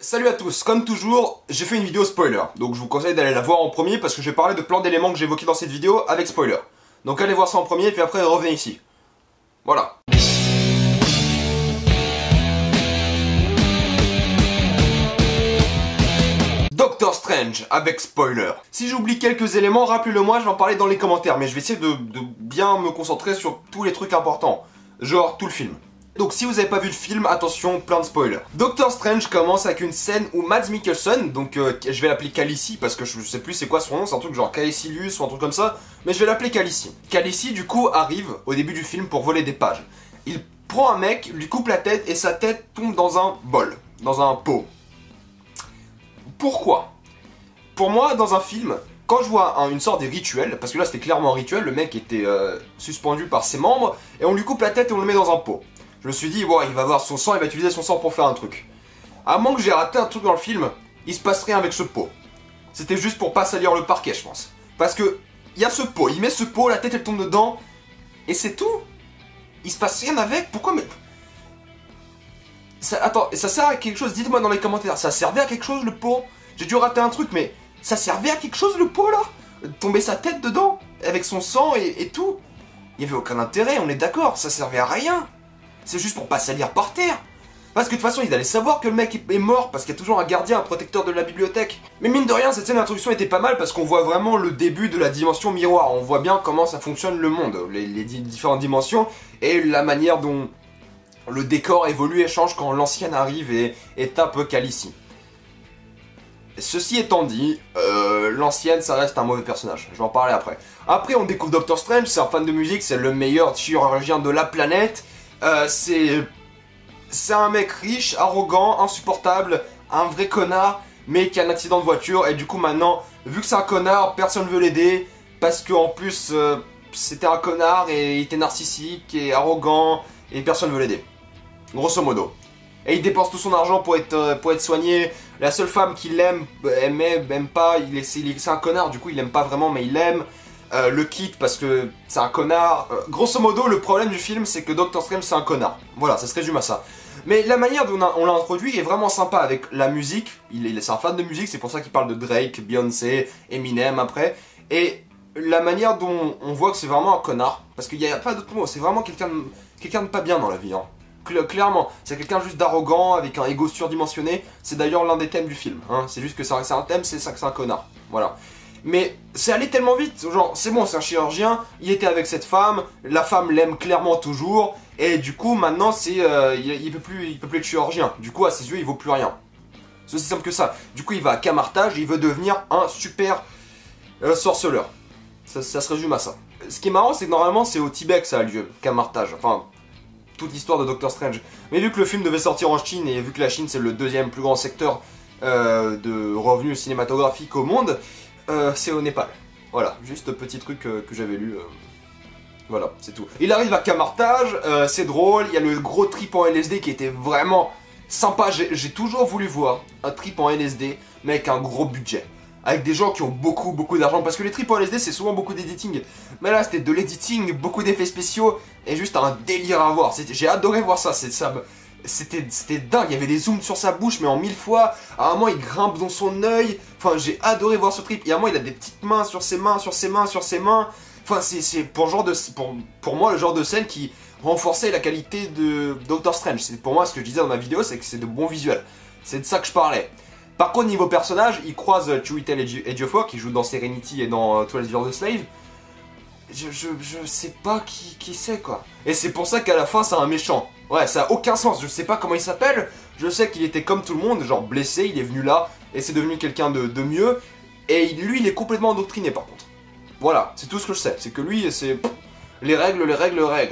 Salut à tous, comme toujours, j'ai fait une vidéo spoiler, donc je vous conseille d'aller la voir en premier parce que je vais parler de plein d'éléments que j'ai évoqués dans cette vidéo avec spoiler. Donc allez voir ça en premier, puis après revenez ici. Voilà. Doctor Strange avec spoiler. Si j'oublie quelques éléments, rappelez-le moi, je vais en parler dans les commentaires, mais je vais essayer de bien me concentrer sur tous les trucs importants, genre tout le film. Donc si vous avez pas vu le film, attention, plein de spoilers. Doctor Strange commence avec une scène où Mads Mikkelsen, donc je vais l'appeler Khaleesi parce que je sais plus c'est quoi son nom, c'est un truc genre Caecilius ou un truc comme ça, mais je vais l'appeler Khaleesi. Khaleesi du coup arrive au début du film pour voler des pages. Il prend un mec, lui coupe la tête et sa tête tombe dans un bol, dans un pot. Pourquoi? Pour moi, dans un film, quand je vois une sorte de rituel, parce que là c'était clairement un rituel, le mec était suspendu par ses membres, et on lui coupe la tête et on le met dans un pot. Je me suis dit, bon, il va avoir son sang, il va utiliser son sang pour faire un truc. À moins que j'ai raté un truc dans le film, il se passe rien avec ce pot. C'était juste pour pas salir le parquet, je pense. Parce que, il y a ce pot, il met ce pot, la tête elle tombe dedans, et c'est tout. Il se passe rien avec, pourquoi mais... Attends, ça sert à quelque chose, dites-moi dans les commentaires, ça servait à quelque chose le pot? J'ai dû rater un truc, mais ça servait à quelque chose le pot là? Tomber sa tête dedans, avec son sang et tout? Il y avait aucun intérêt, on est d'accord, ça servait à rien. C'est juste pour pas salir par terre. Parce que de toute façon, ils allaient savoir que le mec est mort parce qu'il y a toujours un gardien, un protecteur de la bibliothèque. Mais mine de rien, cette scène d'introduction était pas mal parce qu'on voit vraiment le début de la dimension miroir. On voit bien comment ça fonctionne le monde, les différentes dimensions et la manière dont le décor évolue et change quand l'ancienne arrive et tape Khaleesi. Ceci étant dit, l'ancienne ça reste un mauvais personnage, je vais en parler après. Après on découvre Doctor Strange, c'est un fan de musique, c'est le meilleur chirurgien de la planète. C'est un mec riche, arrogant, insupportable, un vrai connard, mais qui a un accident de voiture, et du coup maintenant, vu que c'est un connard, personne ne veut l'aider, parce qu'en plus, c'était un connard, et il était narcissique, et arrogant, et personne ne veut l'aider. Grosso modo. Et il dépense tout son argent pour être soigné, la seule femme qu'il aime, aime pas, c'est un connard, du coup il aime pas vraiment, mais il l'aime. Le quitte parce que c'est un connard. Grosso modo, le problème du film, c'est que Doctor Strange, c'est un connard. Voilà, ça se résume à ça. Mais la manière dont on l'a introduit est vraiment sympa avec la musique. C'est un fan de musique, c'est pour ça qu'il parle de Drake, Beyoncé, Eminem après. Et la manière dont on voit que c'est vraiment un connard, parce qu'il n'y a pas d'autre mot, c'est vraiment quelqu'un de pas bien dans la vie. Hein. Clairement, c'est quelqu'un juste d'arrogant, avec un ego surdimensionné. C'est d'ailleurs l'un des thèmes du film. Hein. C'est juste que c'est un thème, c'est ça que c'est un connard. Voilà. Mais c'est allé tellement vite, genre c'est bon, c'est un chirurgien, il était avec cette femme, la femme l'aime clairement toujours, et du coup maintenant c'est il peut plus être chirurgien, du coup à ses yeux il vaut plus rien. C'est aussi simple que ça. Du coup il va à Camartage et il veut devenir un super sorceleur. Ça se résume à ça. Ce qui est marrant c'est que normalement c'est au Tibet que ça a lieu, Camartage, enfin toute l'histoire de Doctor Strange. Mais vu que le film devait sortir en Chine et vu que la Chine c'est le deuxième plus grand secteur de revenus cinématographiques au monde, c'est au Népal. Voilà, juste petit truc que j'avais lu. Voilà, c'est tout. Il arrive à Camartage, c'est drôle, il y a le gros trip en LSD qui était vraiment sympa. J'ai toujours voulu voir un trip en LSD, mais avec un gros budget. Avec des gens qui ont beaucoup d'argent. Parce que les trips en LSD, c'est souvent beaucoup d'editing. Mais là, c'était de l'editing, beaucoup d'effets spéciaux, et juste un délire à voir. J'ai adoré voir ça, c'était dingue, il y avait des zooms sur sa bouche mais en 1000 fois, à un moment il grimpe dans son œil, enfin j'ai adoré voir ce trip, et à un moment il a des petites mains sur ses mains, sur ses mains, sur ses mains, enfin c'est pour moi le genre de scène qui renforçait la qualité de Doctor Strange. C'est pour moi ce que je disais dans ma vidéo, c'est que c'est de bons visuels, c'est de ça que je parlais. Par contre niveau personnage, il croise Chiwetel Ejiofor qui joue dans Serenity et dans 12 Years a Slave. Je sais pas qui c'est quoi. Et c'est pour ça qu'à la fin c'est un méchant. Ouais, ça a aucun sens, je sais pas comment il s'appelle. Je sais qu'il était comme tout le monde, genre blessé, il est venu là, et c'est devenu quelqu'un de mieux. Et lui il est complètement endoctriné par contre. Voilà, c'est tout ce que je sais, c'est que lui c'est les règles,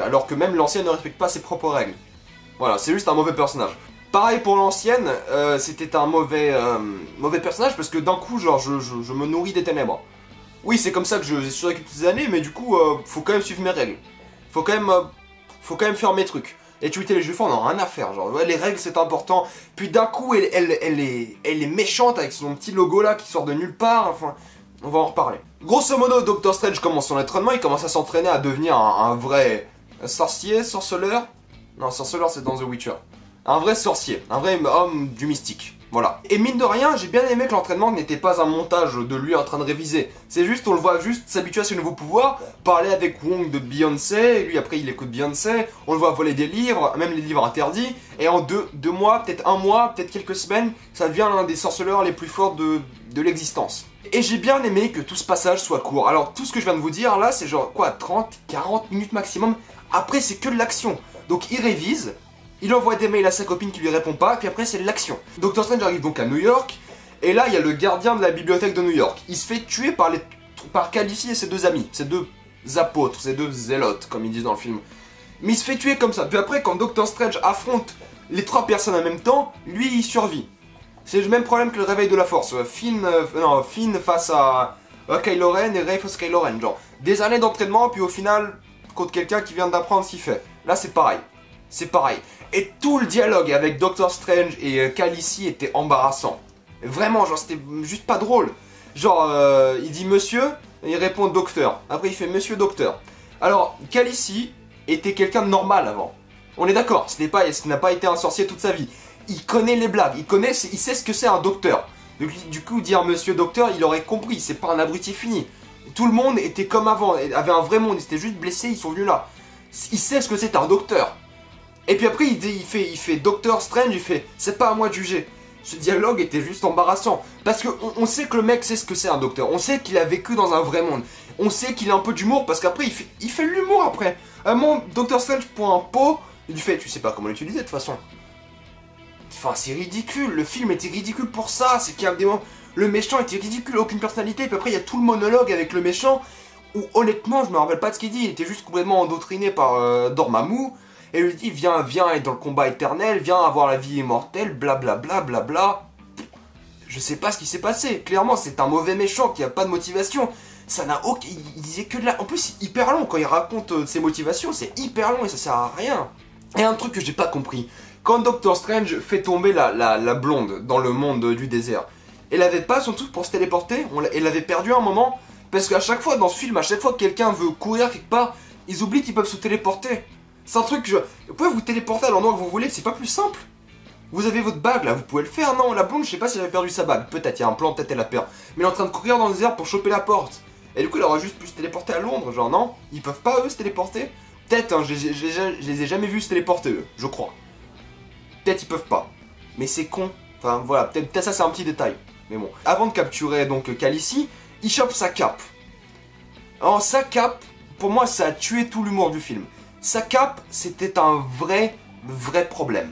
alors que même l'ancienne ne respecte pas ses propres règles. Voilà, c'est juste un mauvais personnage. Pareil pour l'ancienne, c'était un mauvais personnage parce que d'un coup genre je me nourris des ténèbres. Oui, c'est comme ça que j'ai survécu toutes ces années, mais du coup, faut quand même suivre mes règles. Faut quand même faire mes trucs. Et Chiwetel Ejiofor, on en a rien à faire, genre, ouais, les règles c'est important. Puis d'un coup, elle est méchante avec son petit logo là qui sort de nulle part, enfin, on va en reparler. Grosso modo, Doctor Strange commence son entraînement, il commence à s'entraîner à devenir un vrai sorceleur. Non, sorceleur c'est dans The Witcher. Un vrai sorcier, un vrai homme du mystique. Voilà. Et mine de rien, j'ai bien aimé que l'entraînement n'était pas un montage de lui en train de réviser. C'est juste, on le voit juste s'habituer à ses nouveaux pouvoirs, parler avec Wong de Beyoncé, et lui après il écoute Beyoncé, on le voit voler des livres, même les livres interdits, et en deux mois, peut-être un mois, peut-être quelques semaines, ça devient l'un des sorceleurs les plus forts de l'existence. Et j'ai bien aimé que tout ce passage soit court. Alors tout ce que je viens de vous dire là, c'est genre quoi, 30, 40 minutes maximum. Après c'est que de l'action. Donc il révise, il envoie des mails à sa copine qui lui répond pas, puis après c'est de l'action. Doctor Strange arrive donc à New York, et là il y a le gardien de la bibliothèque de New York. Il se fait tuer par Khaleesi et ses deux amis, ses deux apôtres, ses deux zélotes, comme ils disent dans le film. Mais il se fait tuer comme ça. Puis après, quand Doctor Strange affronte les trois personnes en même temps, lui il survit. C'est le même problème que le réveil de la force. Finn face à Kylo Ren et Rey face à Kylo Ren. Genre, des années d'entraînement, puis au final, contre quelqu'un qui vient d'apprendre ce qu'il fait. Là c'est pareil. C'est pareil. Et tout le dialogue avec Doctor Strange et Khaleesi était embarrassant. Vraiment, genre, c'était juste pas drôle. Genre, il dit monsieur, et il répond docteur. Après, il fait monsieur docteur. Alors, Khaleesi était quelqu'un de normal avant. On est d'accord, ce n'a pas été un sorcier toute sa vie. Il connaît les blagues, il sait ce que c'est un docteur. Du coup, dire monsieur docteur, il aurait compris, c'est pas un abruti fini. Tout le monde était comme avant, avait un vrai monde, ils étaient juste blessés, ils sont venus là. Il sait ce que c'est un docteur. Et puis après, il fait Doctor Strange, il fait c'est pas à moi de juger. Ce dialogue était juste embarrassant. Parce qu'on sait que le mec sait ce que c'est un docteur. On sait qu'il a vécu dans un vrai monde. On sait qu'il a un peu d'humour parce qu'après, il fait l'humour après. À un moment, Doctor Strange prend un pot, il lui fait tu sais pas comment l'utiliser de toute façon. Enfin, c'est ridicule. Le film était ridicule pour ça. C'est qu'il y a des moments. Le méchant était ridicule, aucune personnalité. Et puis après, il y a tout le monologue avec le méchant. Où honnêtement, je me rappelle pas de ce qu'il dit. Il était juste complètement endoctriné par Dormammu. Et il lui dit viens être dans le combat éternel, viens avoir la vie immortelle, blablabla, blabla. Je sais pas ce qui s'est passé. Clairement, c'est un mauvais méchant qui a pas de motivation. Ça n'a aucun. Il disait que de la. En plus, c'est hyper long quand il raconte ses motivations, c'est hyper long et ça sert à rien. Et un truc que j'ai pas compris. Quand Doctor Strange fait tomber la blonde dans le monde du désert, elle avait pas son truc pour se téléporter, elle l'avait perdu un moment. Parce qu'à chaque fois dans ce film, à chaque fois que quelqu'un veut courir quelque part, ils oublient qu'ils peuvent se téléporter. C'est un truc que vous pouvez vous téléporter à l'endroit que vous voulez, c'est pas plus simple. Vous avez votre bague là, vous pouvez le faire. Non, la blonde, je sais pas si elle avait perdu sa bague. Peut-être, il y a un plan, peut-être elle a peur. Mais elle est en train de courir dans les airs pour choper la porte. Et du coup, elle aurait juste pu se téléporter à Londres, genre non. Ils peuvent pas eux se téléporter. Peut-être, hein, je les ai jamais vus se téléporter eux, je crois. Peut-être ils peuvent pas. Mais c'est con. Enfin voilà, peut-être ça c'est un petit détail. Mais bon. Avant de capturer donc Khaleesi, il chope sa cape. Alors sa cape, pour moi ça a tué tout l'humour du film. Sa cape, c'était un vrai problème.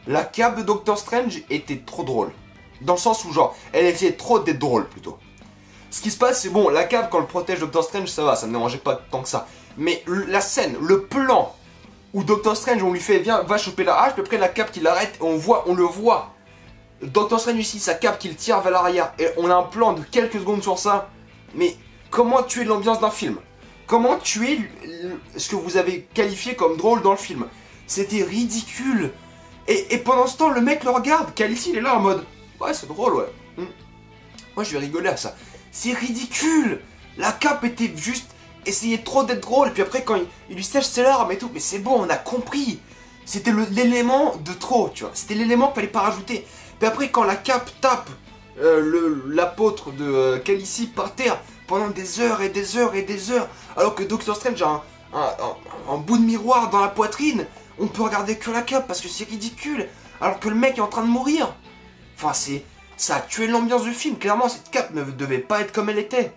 La cape de Doctor Strange était trop drôle. Dans le sens où genre, elle essayait trop d'être drôle plutôt. Ce qui se passe, c'est bon, la cape quand elle protège Doctor Strange, ça va, ça ne dérangeait pas tant que ça. Mais la scène, le plan où Doctor Strange, on lui fait, viens, va choper la hache, puis après la cape qui l'arrête, on le voit. Doctor Strange ici, sa cape qui le tire vers l'arrière, et on a un plan de quelques secondes sur ça. Mais comment tuer l'ambiance d'un film? Comment tuer ce que vous avez qualifié comme drôle dans le film? C'était ridicule. Et pendant ce temps, le mec le regarde. Khaleesi, il est là en mode ouais, c'est drôle, ouais. Moi, je vais rigoler à ça. C'est ridicule. La cape était juste. Essayait trop d'être drôle. Puis après, quand il lui sèche ses larmes et tout. Mais c'est bon, on a compris. C'était l'élément de trop, tu vois. C'était l'élément qu'il fallait pas rajouter. Puis après, quand la cape tape l'apôtre de Khaleesi par terre pendant des heures et des heures et des heures, alors que Doctor Strange a un bout de miroir dans la poitrine, on peut regarder que la cape parce que c'est ridicule, alors que le mec est en train de mourir. Enfin, ça a tué l'ambiance du film. Clairement, cette cape ne devait pas être comme elle était.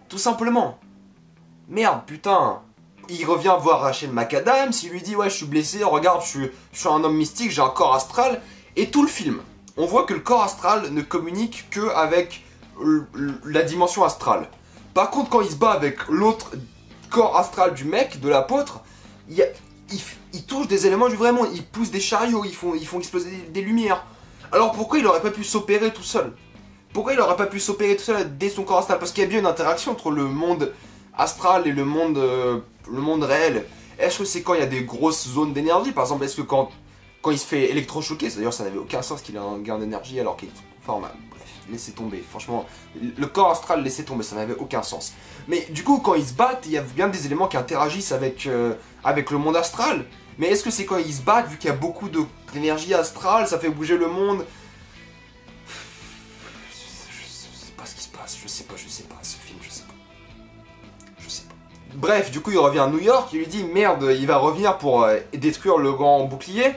Tout simplement. Merde, putain. Il revient voir Rachel McAdams, il lui dit ouais, je suis blessé, regarde, je suis un homme mystique, j'ai un corps astral. Et tout le film, on voit que le corps astral ne communique que avec la dimension astrale. Par contre, quand il se bat avec l'autre corps astral du mec, de l'apôtre, il touche des éléments du vrai monde. Il pousse des chariots, ils font exploser des lumières. Alors pourquoi il aurait pas pu s'opérer tout seul? Pourquoi il aurait pas pu s'opérer tout seul dès son corps astral? Parce qu'il y a bien une interaction entre le monde astral et le monde réel. Est-ce que c'est quand il y a des grosses zones d'énergie? Par exemple, est-ce que quand il se fait électrochoquer, d'ailleurs ça n'avait aucun sens qu'il ait un gain d'énergie alors qu'il est... Enfin, bref, laissez tomber. Franchement, le corps astral, laissez tomber, ça n'avait aucun sens. Mais du coup, quand ils se battent, il y a bien des éléments qui interagissent avec le monde astral. Mais est-ce que c'est quand ils se battent, vu qu'il y a beaucoup d'énergie astrale, ça fait bouger le monde? pas ce qui se passe, je sais pas, ce film, je sais pas. Bref, du coup il revient à New York, il lui dit merde, il va revenir pour détruire le grand bouclier.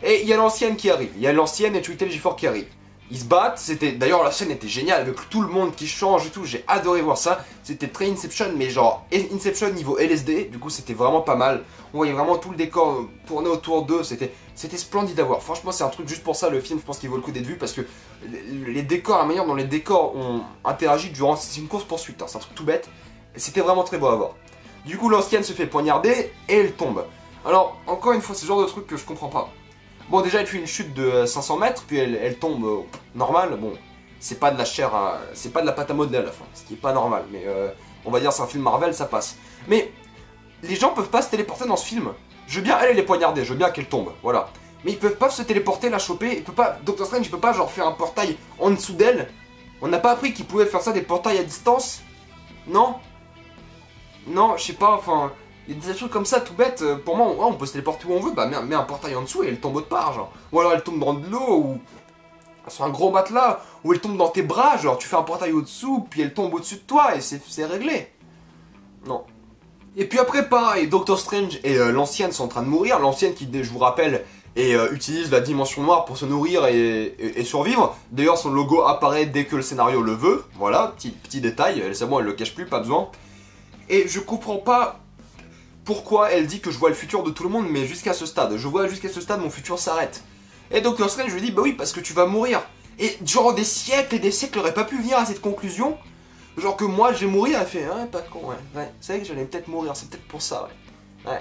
Et il y a l'ancienne qui arrive, il y a l'ancienne et Tweety G4 qui arrive. Ils se battent, c'était d'ailleurs la scène était géniale avec tout le monde qui change et tout, j'ai adoré voir ça. C'était très Inception, mais genre Inception niveau LSD, du coup c'était vraiment pas mal. On voyait vraiment tout le décor tourner autour d'eux, c'était splendide à voir. Franchement c'est un truc juste pour ça, le film je pense qu'il vaut le coup d'être vu parce que les décors, la manière dont les décors ont interagi durant, c'est une course poursuite, hein, c'est un truc tout bête. C'était vraiment très beau à voir. Du coup l'ancienne se fait poignarder et elle tombe. Alors encore une fois c'est le genre de truc que je comprends pas. Bon déjà elle fait une chute de 500 mètres, puis elle tombe normal, bon, c'est pas de la chair, c'est pas de la pâte à modeler à la fin, ce qui est pas normal, mais on va dire c'est un film Marvel, ça passe. Mais les gens peuvent pas se téléporter dans ce film, je veux bien elle les poignarder, je veux bien qu'elle tombe, voilà. Mais ils peuvent pas se téléporter, la choper, il peut pas, Doctor Strange il peut pas genre faire un portail en dessous d'elle. On n'a pas appris qu'il pouvait faire ça, des portails à distance. Non. Non, je sais pas, enfin... Il y a des trucs comme ça tout bête, pour moi on peut se téléporter où on veut, bah mets un portail en dessous et elle tombe autre part genre. Ou alors elle tombe dans de l'eau, ou sur un gros matelas, ou elle tombe dans tes bras, genre tu fais un portail au-dessous, puis elle tombe au-dessus de toi et c'est réglé. Non. Et puis après pareil, Doctor Strange et l'ancienne sont en train de mourir, l'ancienne qui, je vous rappelle, utilise la dimension noire pour se nourrir et survivre. D'ailleurs son logo apparaît dès que le scénario le veut, voilà, petit détail, c'est bon elle le cache plus, pas besoin. Et je comprends pas... Pourquoi elle dit que je vois le futur de tout le monde, mais jusqu'à ce stade. Je vois jusqu'à ce stade, mon futur s'arrête. Et Doctor Strange, je lui dis, bah oui, parce que tu vas mourir. Et genre des siècles et des siècles n'auraient pas pu venir à cette conclusion. Genre que moi, je vais mourir. Elle fait, ouais, pas con, ouais. C'est vrai que j'allais peut-être mourir, c'est peut-être pour ça, ouais.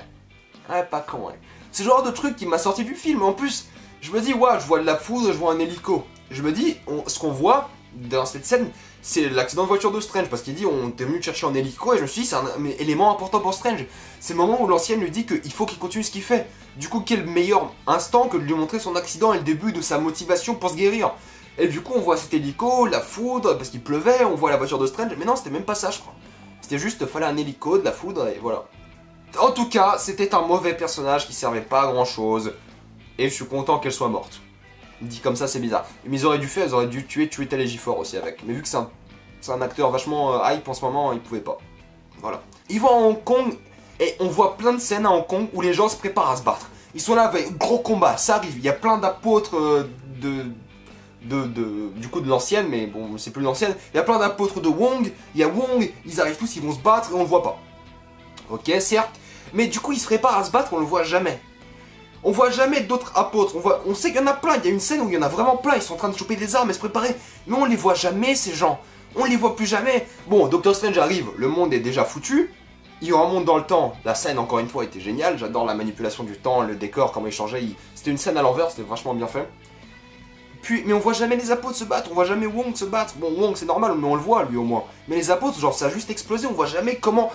Ouais, pas con, ouais. C'est le genre de truc qui m'a sorti du film. En plus, je me dis, ouais, je vois de la foudre, je vois un hélico. Je me dis, ce qu'on voit dans cette scène, c'est l'accident de voiture de Strange, parce qu'il dit on était venu te chercher en hélico, et je me suis dit c'est un élément important pour Strange. C'est le moment où l'ancienne lui dit qu'il faut qu'il continue ce qu'il fait. Du coup, quel meilleur instant que de lui montrer son accident et le début de sa motivation pour se guérir. Et du coup, on voit cet hélico, la foudre, parce qu'il pleuvait, on voit la voiture de Strange, mais non, c'était même pas ça, je crois. C'était juste, fallait un hélico, de la foudre, et voilà. En tout cas, c'était un mauvais personnage qui servait pas à grand chose, et je suis content qu'elle soit morte. Dit comme ça, c'est bizarre. Mais ils auraient dû tuer Tweety G4 aussi avec. Mais vu que c'est un acteur vachement hype en ce moment, ils pouvaient pas. Voilà. Ils vont à Hong Kong et on voit plein de scènes à Hong Kong où les gens se préparent à se battre. Ils sont là avec gros combat, ça arrive. Il y a plein d'apôtres du coup de l'ancienne, mais bon, c'est plus l'ancienne. Il y a plein d'apôtres de Wong. Il y a Wong, ils arrivent tous, ils vont se battre et on le voit pas. Ok, certes. Mais du coup, ils se préparent à se battre, on le voit jamais. On voit jamais d'autres apôtres, on sait qu'il y en a plein, il y a une scène où il y en a vraiment plein, ils sont en train de choper des armes et se préparer, mais on les voit jamais ces gens, on les voit plus jamais. Bon, Doctor Strange arrive, le monde est déjà foutu, il remonte dans le temps, la scène encore une fois était géniale, j'adore la manipulation du temps, le décor, comment il changeait, c'était une scène à l'envers, c'était vachement bien fait. Puis, mais on voit jamais les apôtres se battre, on voit jamais Wong se battre, bon Wong c'est normal, mais on le voit lui au moins. Mais les apôtres, genre ça a juste explosé, on voit jamais comment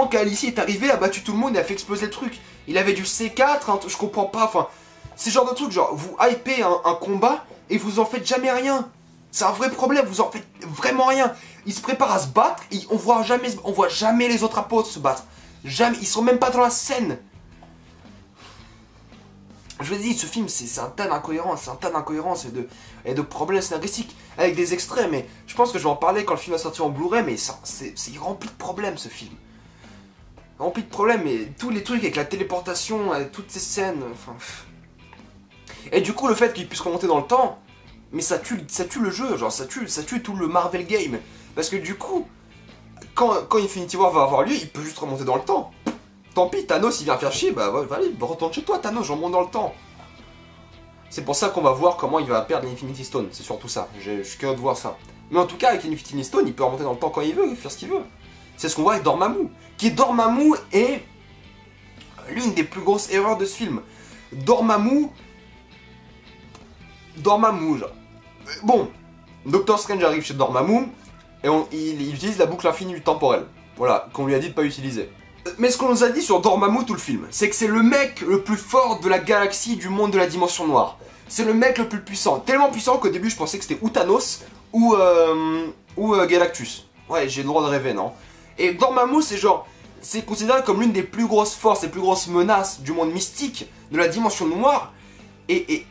Khaleesi est arrivé, a battu tout le monde et a fait exploser le truc. Il avait du C4, hein, je comprends pas, enfin... C'est ce genre de truc, genre, vous hypez un combat et vous en faites jamais rien. C'est un vrai problème, vous en faites vraiment rien. Ils se préparent à se battre et on voit jamais les autres apôtres se battre. Jamais, ils sont même pas dans la scène. Je vous ai dit, ce film, c'est un tas d'incohérences et de problèmes scénaristiques avec des extraits, mais je pense que je vais en parler quand le film va sortir en Blu-ray, mais c'est rempli de problèmes, ce film. Rempli de problèmes, et tous les trucs avec la téléportation, toutes ces scènes, enfin... Et du coup, le fait qu'il puisse remonter dans le temps, mais ça tue le jeu, genre, ça tue tout le Marvel Game. Parce que du coup, quand Infinity War va avoir lieu, il peut juste remonter dans le temps. Tant pis, Thanos il vient faire chier, bah allez, retourne chez toi Thanos, j'en monte dans le temps. C'est pour ça qu'on va voir comment il va perdre l'Infinity Stone, c'est surtout ça, je suis curieux de voir ça. Mais en tout cas, avec l'Infinity Stone, il peut remonter dans le temps quand il veut, faire ce qu'il veut. C'est ce qu'on voit avec Dormammu. Dormammu est l'une des plus grosses erreurs de ce film. Dormammu, genre. Bon, Doctor Strange arrive chez Dormammu, et il utilise la boucle infinie temporelle. Voilà, qu'on lui a dit de pas utiliser. Mais ce qu'on nous a dit sur Dormammu tout le film, c'est que c'est le mec le plus fort de la galaxie, du monde de la dimension noire. C'est le mec le plus puissant. Tellement puissant qu'au début je pensais que c'était ou Thanos ou Galactus. Ouais, j'ai le droit de rêver, non? Et Dormammu c'est genre... C'est considéré comme l'une des plus grosses forces et plus grosses menaces du monde mystique, de la dimension noire. Et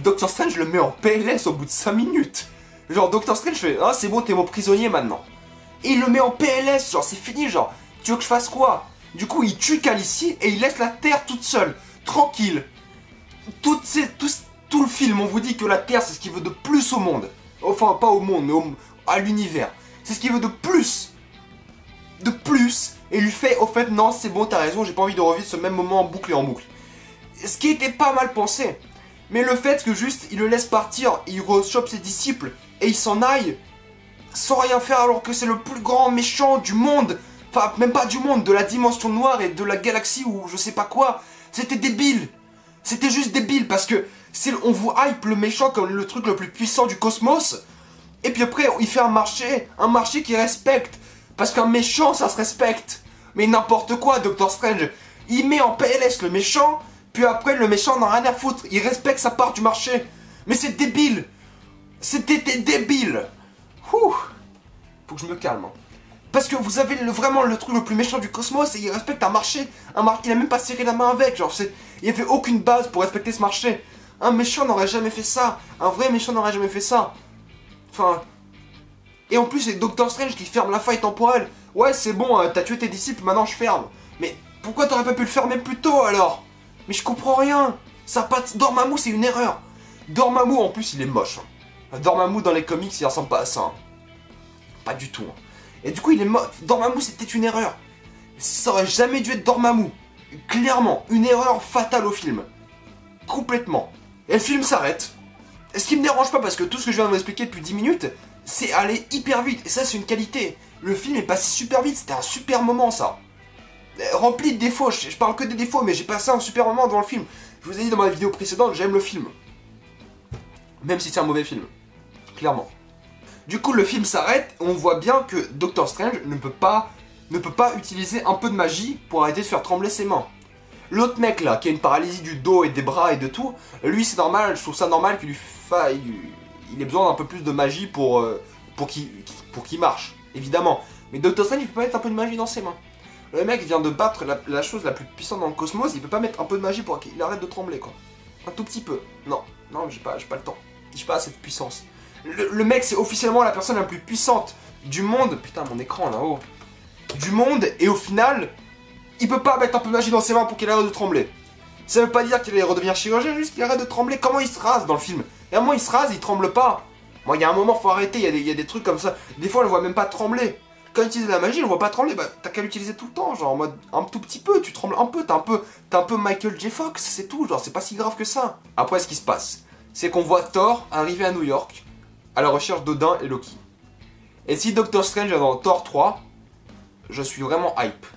Doctor Strange le met en PLS au bout de 5 minutes. Genre Doctor Strange fait, ah c'est bon, t'es mon prisonnier maintenant. Et il le met en PLS, genre c'est fini, genre, tu veux que je fasse quoi? Du coup il tue Khaleesi et il laisse la Terre toute seule, tranquille. Tout le film, on vous dit que la Terre c'est ce qu'il veut de plus au monde. Enfin pas au monde, mais à l'univers. C'est ce qu'il veut de plus. De plus. Et il lui fait, au fait non c'est bon, t'as raison, j'ai pas envie de revivre ce même moment en boucle et en boucle. Ce qui était pas mal pensé. Mais le fait que juste il le laisse partir, il rechoppe ses disciples et il s'en aille sans rien faire alors que c'est le plus grand méchant du monde. Enfin, même pas du monde, de la dimension noire et de la galaxie ou je sais pas quoi. C'était débile. C'était juste débile parce que on vous hype le méchant comme le truc le plus puissant du cosmos. Et puis après, il fait un marché qui respecte. Parce qu'un méchant, ça se respecte. Mais n'importe quoi, Doctor Strange. Il met en PLS le méchant, puis après, le méchant n'a rien à foutre. Il respecte sa part du marché. Mais c'est débile. C'était débile. Ouh. Faut que je me calme. Hein. Parce que vous avez vraiment le truc le plus méchant du cosmos et il respecte un marché. Il a même pas serré la main avec. Genre, il n'y avait aucune base pour respecter ce marché. Un méchant n'aurait jamais fait ça. Un vrai méchant n'aurait jamais fait ça. Enfin... Et en plus, c'est Doctor Strange qui ferme la faille temporelle. Ouais, c'est bon, t'as tué tes disciples, maintenant je ferme. Mais pourquoi t'aurais pas pu le fermer plus tôt alors? Mais je comprends rien. Ça pas... Dormammu, c'est une erreur. Dormammu, en plus, il est moche. Hein. Dormammu, dans les comics, il ressemble pas à ça. Hein. Pas du tout. Hein. Et du coup, il est moche. Dormammu, c'était une erreur. Ça aurait jamais dû être Dormammu. Clairement, une erreur fatale au film. Complètement. Et le film s'arrête. Et ce qui me dérange pas, parce que tout ce que je viens de vous expliquer depuis 10 minutes, c'est aller hyper vite. Et ça, c'est une qualité. Le film est passé super vite. C'était un super moment, ça. Rempli de défauts. Je parle que des défauts, mais j'ai passé un super moment dans le film. Je vous ai dit dans ma vidéo précédente, j'aime le film. Même si c'est un mauvais film. Clairement. Du coup, le film s'arrête. On voit bien que Doctor Strange ne peut pas utiliser un peu de magie pour arrêter de faire trembler ses mains. L'autre mec là, qui a une paralysie du dos et des bras et de tout, lui c'est normal, je trouve ça normal qu'il il ait besoin d'un peu plus de magie pour qu'il marche, évidemment. Mais Doctor Strange il peut pas mettre un peu de magie dans ses mains. Le mec vient de battre la chose la plus puissante dans le cosmos, il peut pas mettre un peu de magie pour qu'il arrête de trembler quoi. Un tout petit peu. Non, j'ai pas le temps. J'ai pas assez de puissance. Le mec c'est officiellement la personne la plus puissante du monde. Putain mon écran là-haut. Du monde et au final... Il peut pas mettre un peu de magie dans ses mains pour qu'il arrête de trembler. Ça veut pas dire qu'il allait redevenir chirurgien, juste qu'il arrête de trembler. Comment il se rase dans le film? Et à un moment il se rase, il tremble pas. Moi il y a un moment faut arrêter, il y a des trucs comme ça. Des fois on le voit même pas trembler. Quand il utilise la magie, on le voit pas trembler. Bah t'as qu'à l'utiliser tout le temps, genre en mode un tout petit peu, tu trembles un peu, t'es un peu Michael J. Fox, c'est tout, genre c'est pas si grave que ça. Après ce qui se passe, c'est qu'on voit Thor arriver à New York à la recherche d'Odin et Loki. Et si Doctor Strange est dans Thor 3, je suis vraiment hype.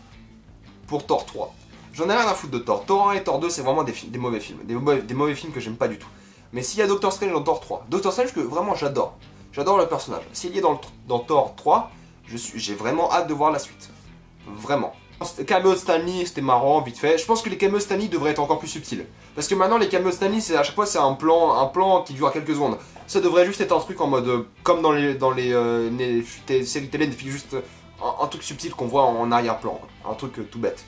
Pour Thor 3. J'en ai rien à foutre de Thor. Thor 1 et Thor 2 c'est vraiment des mauvais films. Des mauvais films que j'aime pas du tout. Mais s'il y a Doctor Strange dans Thor 3, Doctor Strange que vraiment j'adore. J'adore le personnage. S'il y est dans Thor 3, j'ai vraiment hâte de voir la suite. Vraiment. Cameo de Stanley, c'était marrant, vite fait. Je pense que les cameos de Stanley devraient être encore plus subtils. Parce que maintenant les cameos de Stanley, à chaque fois c'est un plan qui dure quelques secondes. Ça devrait juste être un truc en mode comme dans les séries télé, juste un truc subtil qu'on voit en arrière-plan, un truc tout bête.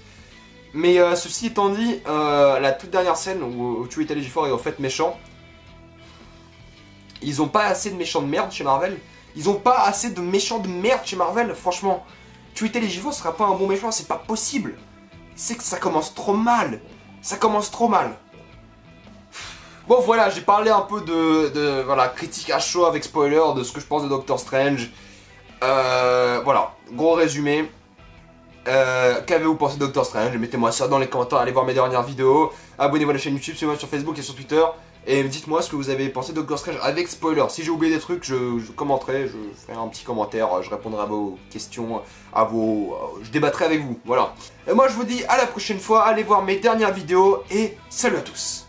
Mais ceci étant dit, la toute dernière scène où Trinity Ejiofor est au fait méchant, ils ont pas assez de méchants de merde chez Marvel. Ils ont pas assez de méchants de merde chez Marvel, franchement. Trinity Ejiofor sera pas un bon méchant, c'est pas possible. C'est que ça commence trop mal. Ça commence trop mal. Bon voilà, j'ai parlé un peu de voilà, critique à chaud avec spoiler de ce que je pense de Doctor Strange. Voilà, gros résumé. Qu'avez-vous pensé de Doctor Strange? Mettez-moi ça dans les commentaires, allez voir mes dernières vidéos. Abonnez-vous à la chaîne YouTube, suivez-moi sur Facebook et sur Twitter. Et dites-moi ce que vous avez pensé de Doctor Strange avec spoiler. Si j'ai oublié des trucs, je commenterai, je ferai un petit commentaire, je répondrai à vos questions, je débattrai avec vous, voilà. Et moi je vous dis à la prochaine fois, allez voir mes dernières vidéos et salut à tous.